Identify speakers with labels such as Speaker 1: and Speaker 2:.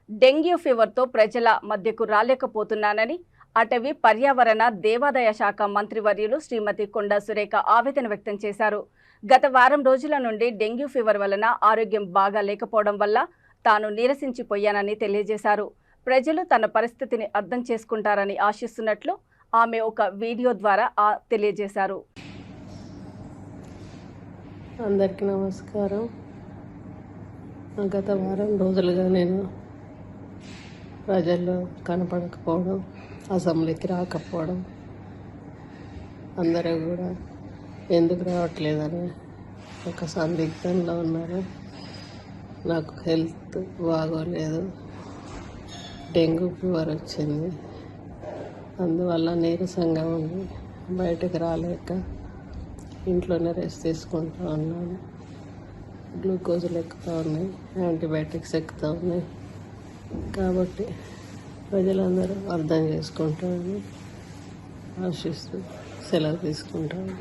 Speaker 1: Dengue ఫీవర్తో ప్రజల మధ్యకు రాలేకపోతున్నానని అటవీ పర్యావరణ దేవాదాయ శాఖ మంత్రివర్యులు శ్రీమతి కొండా సురేఖ ఆవేదన వ్యక్తం చేశారు. గత వారం రోజుల నుండి డెంగ్యూ ఫీవర్ వలన ఆరోగ్యం బాగా లేకపోవడం వల్ల తాను నీరసించిపోయానని తెలియజేశారు. ప్రజలు తన పరిస్థితిని అర్థం చేసుకుంటారని ఆశిస్తున్నట్లు ఆమె ఒక వీడియో ద్వారా తెలియజేశారు.
Speaker 2: అందరికీ నమస్కారం. గత వారం రోజులుగా నేను ప్రజల్లో కనపడకపోవడం, అసెంబ్లీకి రాకపోవడం, అందరూ కూడా ఎందుకు రావట్లేదని ఒక సందిగ్ధంలో ఉన్నారు. నాకు హెల్త్ బాగోలేదు, డెంగ్యూ ఫీవర్ వచ్చింది, అందువల్ల నీరసంగా ఉంది, బయటకు రాలేక ఇంట్లోనే రెస్ట్ తీసుకుంటూ ఉన్నాను. గ్లూకోజులు ఎక్కుతూ ఉన్నాయి, యాంటీబయాటిక్స్ ఎక్కుతూ ఉన్నాయి. కాబట్టి ప్రజలందరూ అర్థం చేసుకుంటారని ఆశిస్తూ సెలవు తీసుకుంటాను.